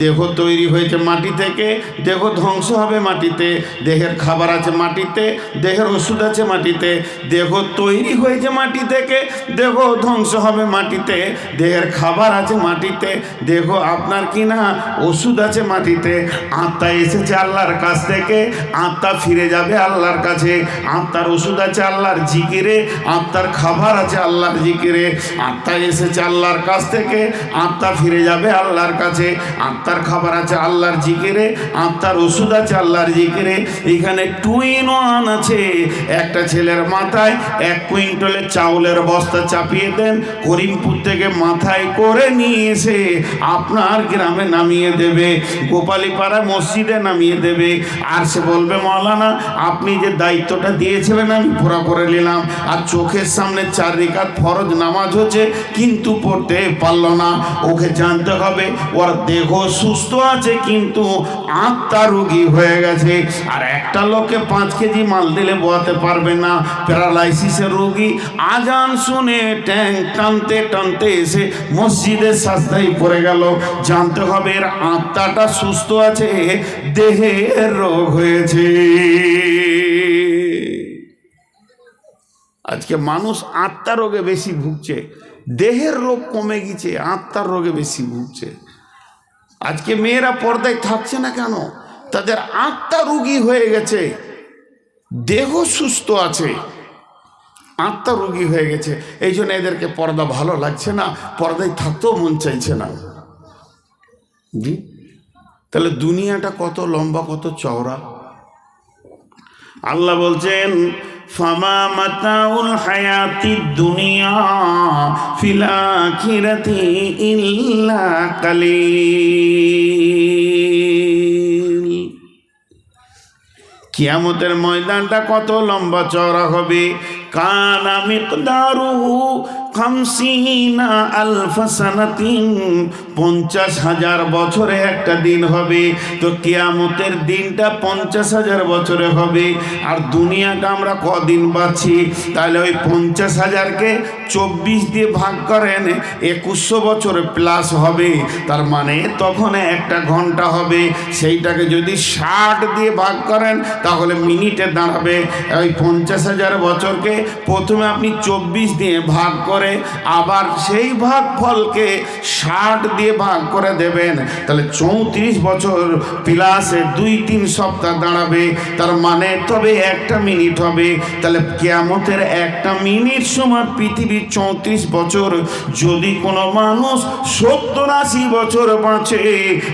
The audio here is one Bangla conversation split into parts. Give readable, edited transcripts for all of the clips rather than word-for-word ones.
দেহ তৈরি হয়েছে মাটি থেকে, দেহ ধ্বংস হবে মাটিতে, দেহের খাবার আছে মাটিতে, দেহের ওষুধ আছে মাটিতে। দেহ তৈরি হয়েছে মাটি থেকে, দেহ ধ্বংস হবে মাটিতে, দেহের খাবার আছে মাটিতে, দেহ আপনার কিনা ওষুধ আছে মাটিতে। আত্মা এসেছে আল্লাহর কাছ থেকে, আত্মা ফিরে যাবে আল্লাহর কাছে। আত্মার ওষুধ আছে আল্লাহর জিকিরে, আত্মার খাবার আছে আল্লাহর জিকিরে। আত্মা এসেছে আল্লাহর কাছ থেকে, আত্মা ফিরে যাবে আল্লাহর কাছে। আত্মার খাবার আছে আল্লাহর জিকিরে, আত্মার ওষুধ আছে আল্লাহর জিকিরে। এখানে 2 in 1 আছে। একটা ছেলের মাথায় 1 কুইন্টালের চাউলের বস্তা চাপিয়ে দেন, করিমপুর থেকে মাথায় করে নিয়ে এসে আপনার গ্রামে নামিয়ে দেবে, গোপালীপাড়া মসজিদে নামিয়ে দেবে। আর সে বলবে, মাওলানা আপনি যে দায়িত্বটা দিয়েছিলেন আমি পুরা করে নিলাম। আর চোখের সামনে 4 রাকাত ফরজ নামাজ হচ্ছে, কিন্তু পড়তে পারল না। ওকে জানতে হবে ওর দেহ সুস্থ আছে কিন্তু আত্মা রোগী হয়ে গেছে। আর একটা লোককে 5 কেজি মাল দিলে বোয়াতে পারবে না, প্যারালাইসিসের রোগী। আজান শুনে ট্যাঙ্ক টানতে টানতে এসে মসজিদের সাজদায় পড়ে গেল। জানতে হবে এর আত্মাটা সুস্থ আছে, দেহের রোগ হয়েছে। আজকে মানুষ আত্মার রোগে বেশি ভুগছে, দেহের রোগ কমে গেছে, আত্মার রোগে বেশি ভুগছে। আজকে মেয়েরা পর্দায় থাকছে না কেন? তাদের আত্মা রোগী হয়ে গেছে, দেহ সুস্থ আছে, আত্মা রোগী হয়ে গেছে। এই জন্য এদেরকে পর্দা ভালো লাগছে না, পর্দায় থাকতেও মন চাইছে না। জি, তাহলে দুনিয়াটা কত লম্বা, কত চওড়া। আল্লাহ বলছেন, ফামা মাতাউল হায়াতিদ দুনিয়া ফিল আখিরাতি ইল্লা কালিল। কিয়ামতের ময়দানটা কত লম্বা চওড়া হবে। কানা মিকদারুহু 50 আলফ সানাতিন, 50,000 বছরে একটা দিন হবে। তো কিয়ামতের দিনটা 50,000 বছরে হবে। আর দুনিয়াটা আমরা কদিন পাচ্ছি? তাহলে ওই 50,000কে 24 দিয়ে ভাগ করেন, 2100 বছর প্লাস হবে। তার মানে তখন একটা ঘন্টা হবে। সেইটাকে যদি 60 দিয়ে ভাগ করেন তাহলে মিনিটে দাঁড়াবে। ওই 50,000 বছরকে প্রথমে আপনি 24 দিয়ে ভাগ করে আবার সেই ভাগ ফলকে 60 দিয়ে ভাগ করে দেবেন, তাহলে 34 বছর প্লাসে 2-3 সপ্তাহ দাঁড়াবে। তার মানে তবে একটা মিনিট হবে। তাহলে কিয়ামতের একটা মিনিট সময় পৃথিবীর 34 বছর। যদি কোনো মানুষ 70-80 বছর বাঁচে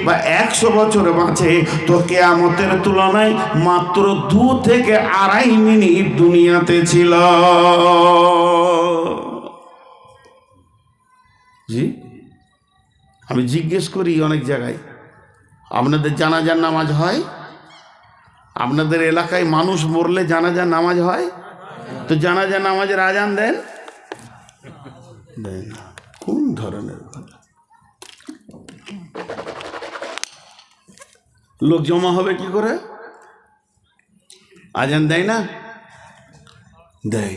বা 100 বছর বাঁচে, তো কিয়ামতের তুলনায় মাত্র 2 থেকে 2.5 মিনিট দুনিয়াতে ছিল। জি, আমি জিজ্ঞেস করি অনেক জায়গায়, আপনাদের জানাজার নামাজ হয়? আপনাদের এলাকায় মানুষ মরলে জানাজার নামাজ হয়? তো জানাজার নামাজের আজান দেন? দেন না। কোন ধরনের লোক জমা হবে কি করে? আজান দেয় না? দেয়।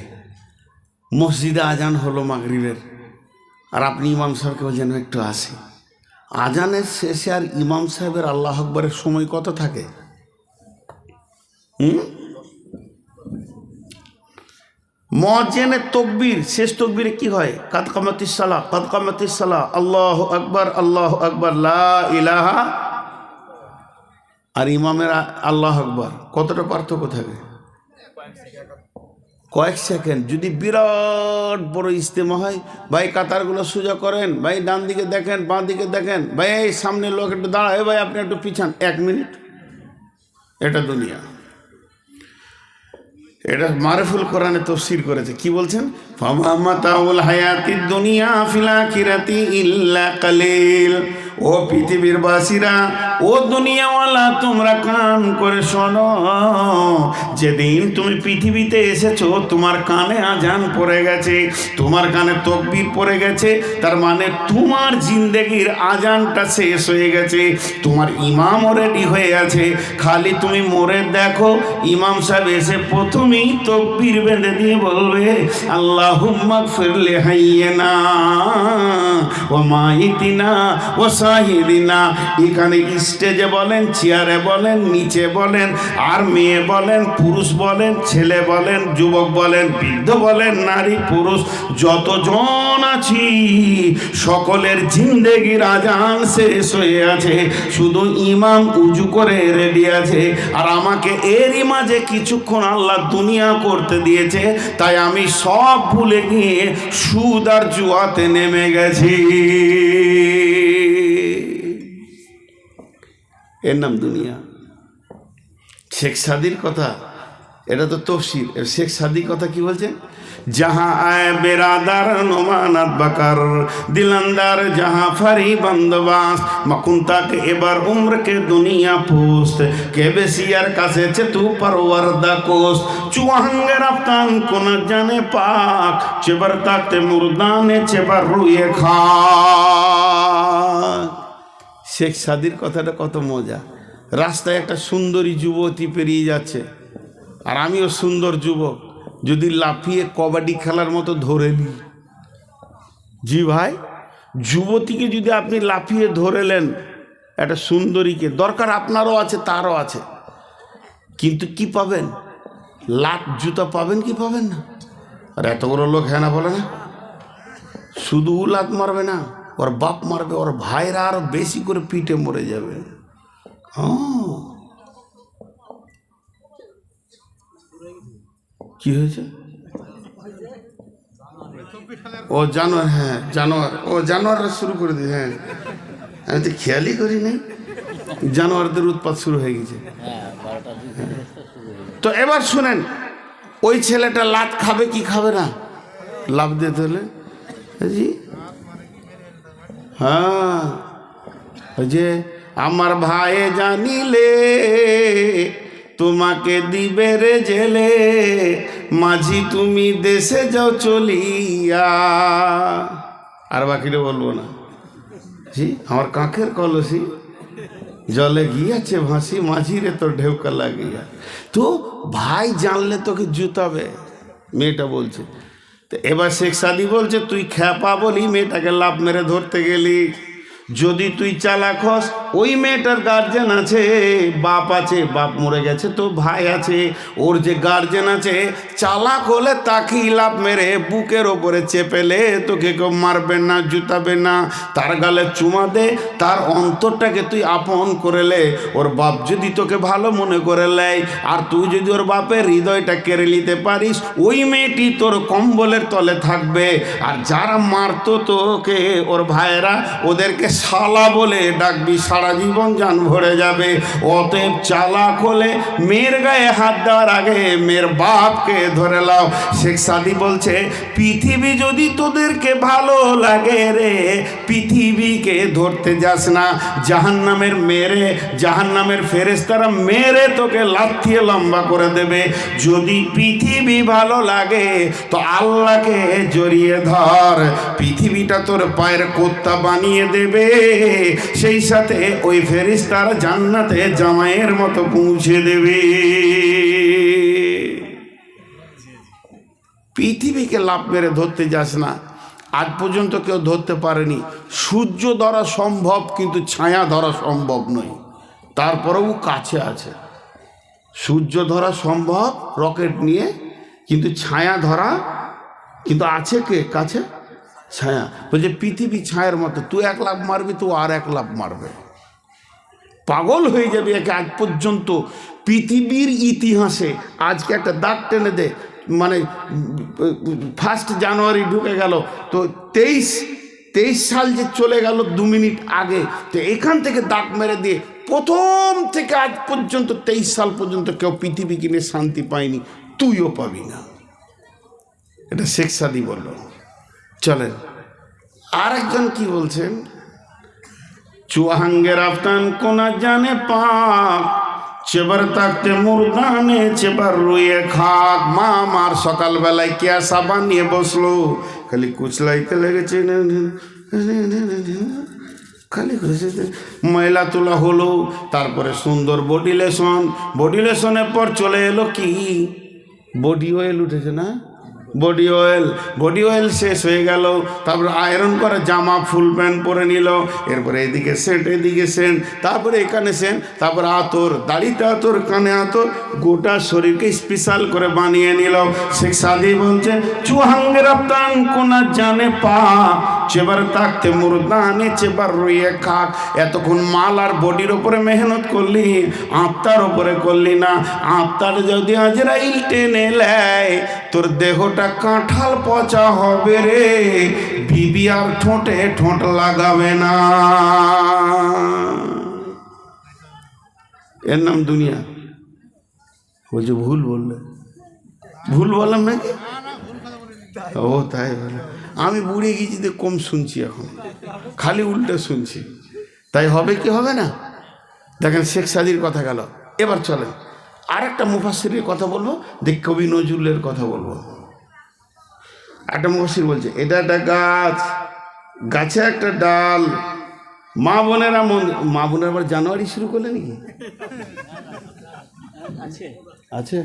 মসজিদে আজান হলো মাগরিবের, আর আপনি ইমাম সাহেবকে যেন একটু আসি। আজানের শেষে আর ইমাম সাহেবের আল্লাহ আকবরের সময় কত থাকে? মুয়াজ্জিনের তকবীর, শেষ তকবীরে কি হয়? কাদ কামাতিস সালাহ, কাদ কামাতিস সালাহ, আল্লাহু আকবার, আল্লাহু আকবার, লা ইলাহা। আর ইমামের আল্লাহ আকবার কতটা পার্থক্য থাকে? কয়েক সেকেন্ড। যদি বিরাট বড় ইজতেমা হয়, ভাই কাতারগুলো সোজা করেন, ভাই ডান দিকে দেখেন, বাঁ দিকে দেখেন, ভাই এই সামনে লোক একটু দাঁড়ায়, ভাই আপনি একটু পিছান, 1 মিনিট। এটা দুনিয়া। এটা মারফুল কোরআনে তাফসীর করেছে। কি বলছেন? ফামা মাতাউল হায়াতিদ দুনিয়া ফিল আখিরাতি ইল্লা কালিল। ও পৃথিবীর বাসীরা, ও দুনিয়াওয়ালা, তোমরা কান করে শোনো। যেদিন তুমি পৃথিবীতে এসেছো তোমার কানে আজান পড়ে গেছে, তোমার কানে তকবীর পড়ে গেছে। তার মানে তোমার জিন্দেগির আজানটা শেষ হয়ে গেছে, তোমার ইমামও রেডি হয়ে আছে। খালি তুমি মরে দেখো, ইমাম সাহেব এসে প্রথমেই তকবীর বেঁধে দিয়ে বলবে, আল্লাহুম্মা গফির লি হাইয়িনা ওয়া মাইতিনা ওয়া মুজাহিদিনা। এখানে স্টেজে বলেন, চেয়ারে বলেন, নিচে বলেন, আর মেয়ে বলেন, পুরুষ বলেন, ছেলে বলেন, যুবক বলেন, বৃদ্ধ বলেন, নারী পুরুষ যতজন আছি সকলের জিন্দেগির আজান শেষ হয়ে আছে, শুধু ইমাম উজু করে রেডি আছে। আর আমাকে এরই মাঝে কিছুক্ষণ আল্লাহ দুনিয়া করতে দিয়েছে, তাই আমি সব ভুলে গিয়ে সুদ আর জুয়াতে নেমে গেছি। এর নাম দুনিয়া। শেখ সাদির কথা, এটা তো তফসির। শেখ সাদি কথা কি বলছেন? जहाँ आए बेरादार नोमानत बकर दिलंदार जहाँ फरी बंदवास मकुंता के एबार उम्र के दुनिया पोस्ट के बेसियर कासे तू परवरदा कोस्ट चुहंगे रफ्तान को न जाने पाक चेबर ताकते मुर्दाने चेबर रुए खा। শেখ সাদির কথাটা কত মজা। রাস্তায় একটা সুন্দরী যুবতী পেরিয়ে যাচ্ছে, আর আমিও সুন্দর যুবক, যদি লাফিয়ে কবাডি খেলার মতো ধরে নিই, জি ভাই, যুবতীকে যদি আপনি লাফিয়ে ধরেলেন, একটা সুন্দরীকে, দরকার আপনারও আছে তারও আছে, কিন্তু কি পাবেন? লাত জুতা পাবেন কি পাবেন না? আর এত বড় লোক হ্যাঁ না বলে না, শুধু লাত মারবে না, ওর বাপ মারবে, ওর ভাইরা আরো বেশি করে পিটে মরে যাবে। কি হয়েছে? ও জানোয়ার, হ্যাঁ জানোয়ার, ও জানোয়াররা শুরু করে দিয়েছে। হ্যাঁ, আমি তো খেয়ালই করি নাই, জানোয়ারদের উৎপাত শুরু হয়ে গেছে। তো এবার শুনেন, ওই ছেলেটা লাত খাবে কি খাবে না? লাভ দিতে হলে জি, হ্যাঁ, ওই যে আমার ভাই জানিলে তোমাকে দিবে রে জেলে, মাঝি তুমি দেশে যাও চলিয়া। আর বাকিটা বলবো না। জি, আমার কাঁখের কলসি জলে গিয়াছে ভাসি, মাঝি রে তোর ঢেউকা লাগিয়া। তো ভাই জানলে তোকে জুতাবে, মেয়েটা বলছে। তো এবার শেখ সাদি বলছে, তুই খ্যাপা বলি মেয়েটাকে লাভ মেরে ধরতে গেলি। যদি তুই চালাক হস, ওই মেয়েটার গার্জেন আছে, বাপ আছে, বাপ মরে গেছে, তো ভাই আছে, ওর যে গার্জেন আছে, চালাক হলে তাকেই লাভ মেরে বুকের ওপরে চেপেলে তোকে কেউ মারবে না, জুতাবে না, তার গালে চুমা দে, তার অন্তরটাকে তুই আপন করে লে। ওর বাপ যদি তোকে ভালো মনে করে লেয়, আর তুই যদি ওর বাপের হৃদয়টা কেড়ে নিতে পারিস, ওই মেয়েটি তোর কম্বলের তলে থাকবে। আর যারা মারতো তোকে, ওর ভাইয়েরা, ওদেরকে শালা বলে ডাকবি, সারা জীবন জান ভরে যাবে। অতএব চালাক হলে মেয়ের গায়ে হাত দেওয়ার আগে মেয়ের বাপকে ধরে লাও। শেখ সাদি বলছে, পৃথিবী যদি তোদেরকে ভালো লাগে রে, পৃথিবীকে ধরতে যাস না। জাহান্নামের মেরে, জাহান্নামের ফেরেশতারা মেরে তোকে লাথিয়ে লম্বা করে দেবে। যদি পৃথিবী ভালো লাগে তো আল্লাহকে জড়িয়ে ধর, পৃথিবীটা তোর পায়ের কোত্তা বানিয়ে দেবে, সেই সাথে ওই ফেরেশতারা জান্নাতে জামাইয়ের মতো পৌঁছে দেবে। পৃথিবীকে লাভ মেরে ধরতে যাস না। আজ পর্যন্ত কেউ ধরতে পারেনি। সূর্য ধরা সম্ভব, কিন্তু ছায়া ধরা সম্ভব নয়। তারপরেও কাছে আছে। সূর্য ধরা সম্ভব রকেট নিয়ে, কিন্তু ছায়া ধরা, কিন্তু আছে কে কাছে? ছায়া। বলছে পৃথিবী ছায়ার মতো, তুই এক লাফ মারবি, তো আর এক লাফ মারবে, পাগল হয়ে যাবে। একে আজ পর্যন্ত পৃথিবীর ইতিহাসে আজকে একটা দাগ টেনে দে, মানে 1 জানুয়ারি ঢুকে গেল, তো 23 সাল যে চলে গেল 2 মিনিট আগে, তো এখান থেকে দাগ মেরে দিয়ে প্রথম থেকে আজ পর্যন্ত 23 সাল পর্যন্ত কেউ পৃথিবী কিনে শান্তি পায়নি, তুইও পাবি না। এটা শেখ সাদি বলল। চলেন আরেকজন কি বলছেন, চুয়াহাঙ্গে রাফতান কোনা জানে পাক চেবার তাকতে মুরদানে চেবার রুয়ে খাক। মা আমার সকালবেলায় কে সাবান নিয়ে বসলো, খালি কুচলাইতে লেগেছে, খালি ময়লা তোলা হলো। তারপরে সুন্দর বডি লেশন, বডি লেশনের পর চলে এলো কি, বডি অয়েল উঠেছে না, বডি অয়েল শেষ হয়ে গেল, তারপরে আয়রন করা জামা ফুল প্যান্ট পরে নিল, এরপরে এদিকে সেন্ট এদিকে সেন্ট, তারপরে এখানে সেন্ট, তারপরে আতর, দাড়িতে আতর, কানে আতর, গোটা শরীরকে স্পেশাল করে বানিয়ে নিল। শেখ সাদি বলছে চুহাঙ্গে রপ্তান কোনা জানে পা চেবার তাকতে মুরদানে চেবার রইয়ে খাক। এতক্ষণ মাল আর বডির ওপরে মেহনত করলি, আত্মার ওপরে করলি না। আত্মার যদি আজরাইল টেনে নেয় তোর দেহটা কাঁঠাল পচা হবে রে, বিবি আর ঠোঁটে ঠোঁট লাগাবে না। এর নাম দুনিয়া। বলছে ভুল বললে, ভুল বললাম নাকি? ও তাই বলে, আমি বুড়ে গেছি তো কম শুনছি, এখন খালি উল্টে শুনছি। তাই হবে কি হবে না? দেখেন শেখ সাদির কথা গেল, এবার চলেন আর একটা মুফাসসিরের কথা বলবো। দেখ কবি নজরুলের কথা বলবো। একটা মুফাসসির বলছে এটা একটা গাছ, গাছে একটা ডাল। মা বোনেরা মা বোনের আবার জানুয়ারি শুরু করলে নাকি? আছে।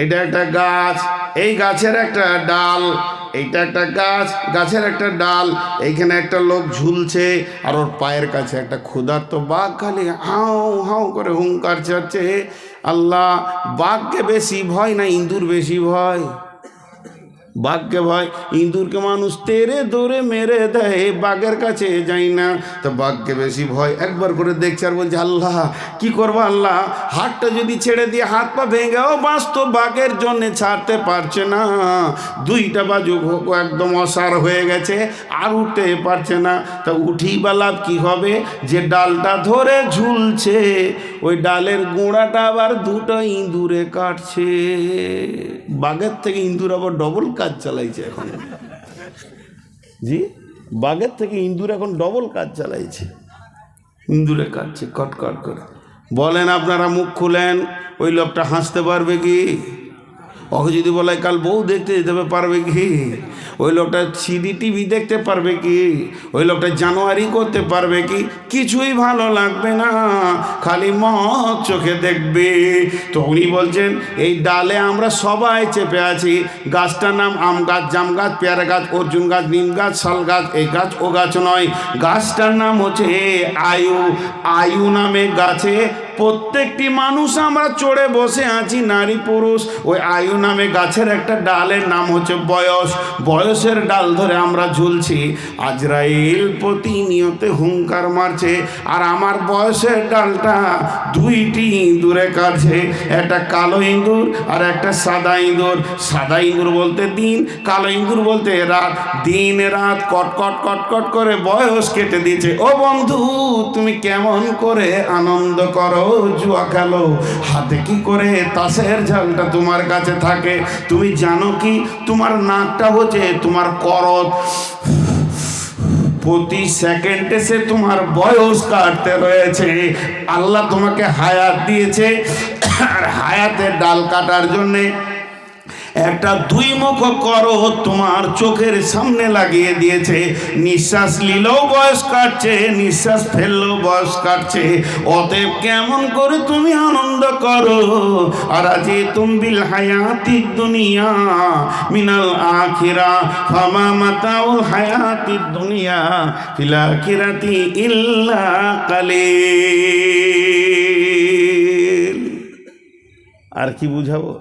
এটা একটা গাছ, এই গাছের একটা ডাল, এইটা একটা গাছ, গাছের একটা ডাল, এইখানে একটা লোক ঝুলছে, আর ওর পায়ের কাছে একটা ক্ষুধার্ত বাঘ খালি হাউ হাউ করে হুঙ্কার ছাড়ছে। আল্লাহ, বাঘকে বেশি ভয় না ইঁদুর বেশি ভয়? বাঘকে ভয়, ইঁদুরকে মানুষ তেরে দৌড়ে মেরে দেয়, বাঘের কাছে যাই না। তো বাঘকে বেশি ভয়। একবার করে দেখছে আর বলছে আল্লাহ কি করবো আল্লাহ, হাতটা যদি ছেড়ে দিয়ে হাত পা ভেঙেও বাঁচত, বাঘের জন্যে ছাড়তে পারছে না। দুইটা বাজু একদম অসার হয়ে গেছে, আর উঠতে পারছে না। তা উঠি বা লাভ কি হবে? যে ডালটা ধরে ঝুলছে ওই ডালের গোড়াটা আবার দুটো ইঁদুরে কাটছে। বাঘের থেকে ইঁদুর আবার ডবল কাজ চালাইছে এখন। জি, বাঘের থেকে ইঁদুর এখন ডবল কাজ চালাইছে, ইঁদুরে কাটছে কটকট করে। বলেন আপনারা মুখ খুলেন, ওই লোকটা হাসতে পারবে কি? ওকে যদি বলে কাল বউ দেখতে যেতে পারবে কি? ওই লোকটা সিডি টিভি দেখতে পারবে কি? ওই লোকটা জানুয়ারি করতে পারবে কি? কিছুই ভালো লাগবে না, খালি মদ চোখে দেখবে। তো উনি বলছেন এই ডালে আমরা সবাই চেপে আছি। গাছটার নাম আম গাছ, জাম গাছ, পেয়ারা গাছ, অর্জুন গাছ, নিম গাছ, শাল গাছ। এই গাছ ও গাছ নয়, গাছটার নাম হচ্ছে আয়ু। আয়ু নামে গাছে প্রত্যেকটি মানুষ আমরা চড়ে বসে আছি, নারী পুরুষ। ওই আয়ু নামে গাছের একটা ডালের নাম হচ্ছে বয়স। বয়সের ডাল ধরে আমরা ঝুলছি। আজরাইল প্রতিনিয়ত হুঙ্কার মারছে, আর আমার বয়সের ডালটা দুইটি ইঁদুরে কাটছে। একটা কালো ইঁদুর আর একটা সাদা ইঁদুর। সাদা ইঁদুর বলতে দিন, কালো ইঁদুর বলতে রাত। দিন রাত কটকট কটকট করে বয়স কেটে দিয়েছে। ও বন্ধু, তুমি কেমন করে আনন্দ করো, জুয়া খেলো, হাতে কি করে তাসের ঝালটা তোমার কাছে থাকে? তুমি জানো কি তোমার নাকটা হচ্ছে তোমার করত, প্রতি সেকেন্ডে সে তোমার বয়স কাটতে রয়েছে। আল্লাহ তোমাকে হায়াত দিয়েছে, আর হায়াতের ডাল কাটার জন্যে একটা দুই মুখ করো তোমার চোখের সামনে লাগিয়ে দিয়েছে। নিঃশ্বাস নিলেও বয়স কাটছে, নিঃশ্বাস ফেললেও বয়স কাটছে। অতএব কেমন করে তুমি আনন্দ করো। আর আজি তুমবিল হায়াতি দুনিয়া মিনাল আখিরা ফামা মাতাউল হায়াতি দুনিয়া ফিল আখিরাতি ইল্লা কালিল। আর কি বুঝাবো?